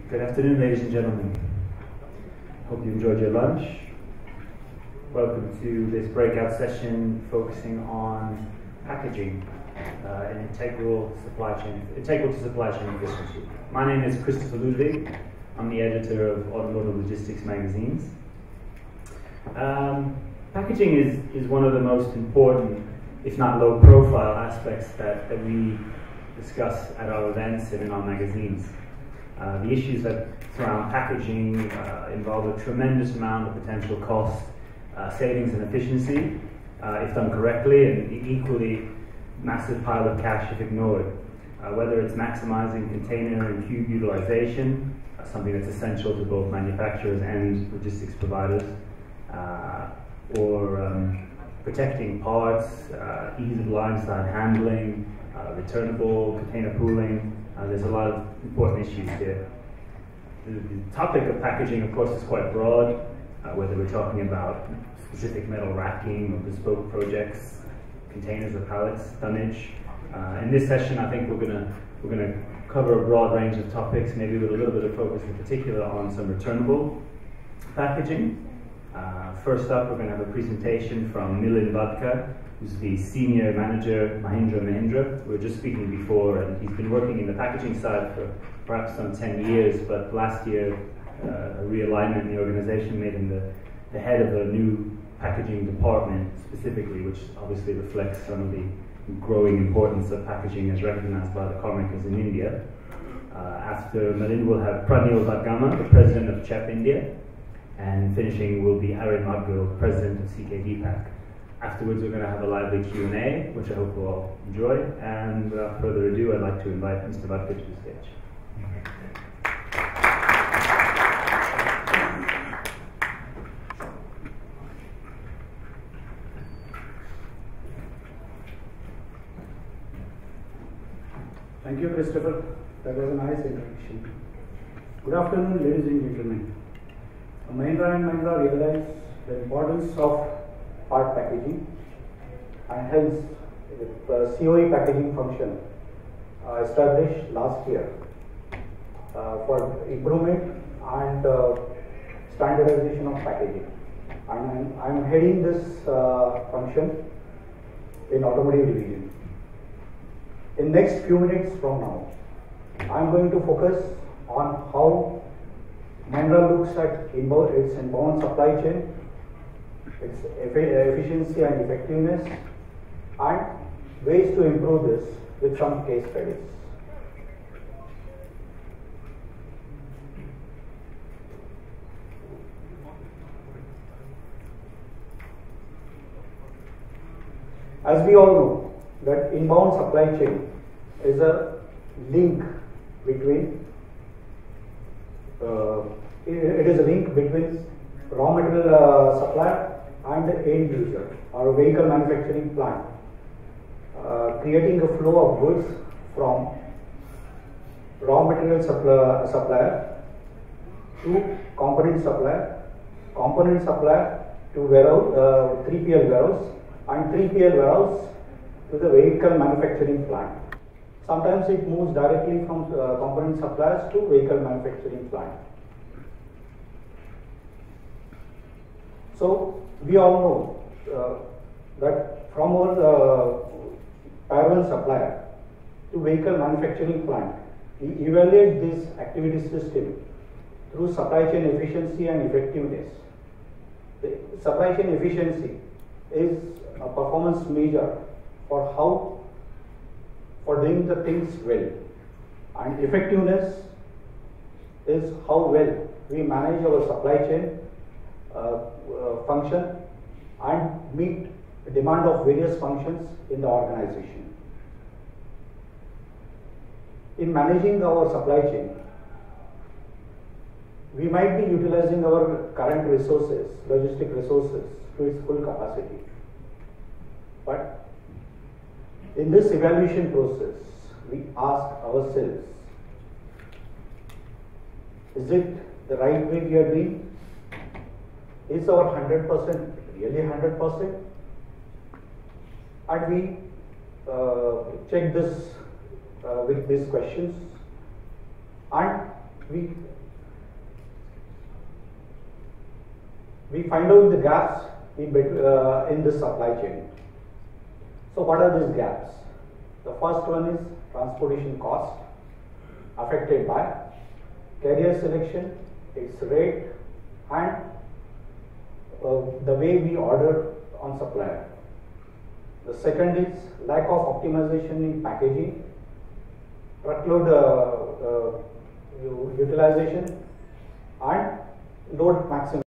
Good afternoon, ladies and gentlemen. Hope you enjoyed your lunch. Welcome to this breakout session focusing on packaging and integral to supply chain efficiency. My name is Christopher Ludwig. I'm the editor of Automotive Logistics magazines. Packaging is one of the most important, if not low-profile, aspects that we discuss at our events and in our magazines. The issues that surround packaging involve a tremendous amount of potential cost, savings and efficiency if done correctly, and equally massive pile of cash if ignored. Whether it's maximizing container and cube utilization, something that's essential to both manufacturers and logistics providers, or protecting parts, ease of line-side handling, returnable container pooling. There's a lot of important issues here. The topic of packaging, of course, is quite broad, whether we're talking about specific metal racking or bespoke projects, containers or pallets, tonnage. In this session, I think we're gonna cover a broad range of topics, maybe with a little bit of focus in particular on some returnable packaging. First up, we're going to have a presentation from Milind Vadka, who's the senior manager, Mahindra. We were just speaking before, and he's been working in the packaging side for perhaps some 10 years, but last year a realignment in the organization made him the head of a new packaging department specifically, which obviously reflects some of the growing importance of packaging as recognized by the car makers in India. After Milind, we'll have Pranil Vadgama, the president of CHEP India, and finishing will be Arun Madgul, president of CK Deepak. Afterwards, we're going to have a lively Q&A, which I hope you'll all enjoy. And without further ado, I'd like to invite Mr. Vadka to the stage. Thank you, Christopher. That was a nice introduction. Good afternoon, ladies and gentlemen. Mahindra & Mahindra realized the importance of part packaging, and hence the COE packaging function established last year for improvement and standardization of packaging. And I'm heading this function in automotive division. In next few minutes from now, I'm going to focus on how Mahindra looks at its inbound supply chain, its efficiency and effectiveness, and ways to improve this with some case studies. As we all know, that inbound supply chain is a link between it is a link between raw material supplier and the end user or vehicle manufacturing plant, creating a flow of goods from raw material supplier to component supplier to warehouse, 3PL warehouse, and 3PL warehouse to the vehicle manufacturing plant. Sometimes it moves directly from component suppliers to vehicle manufacturing plant. So we all know that from our parallel supplier to vehicle manufacturing plant, we evaluate this activity system through supply chain efficiency and effectiveness. The supply chain efficiency is a performance measure for doing the things well, and effectiveness is how well we manage our supply chain function and meet the demand of various functions in the organization. In managing our supply chain, we might be utilizing our current resources, logistic resources, to its full capacity. But in this evaluation process, we ask ourselves, is it the right way we are doing? Is our 100% really 100%? And we check this with these questions, and we we find out the gaps in this supply chain. So what are these gaps? The first one is transportation cost affected by carrier selection, its rate, and the way we order on supplier. The second is lack of optimization in packaging, truckload utilization, and load maximization.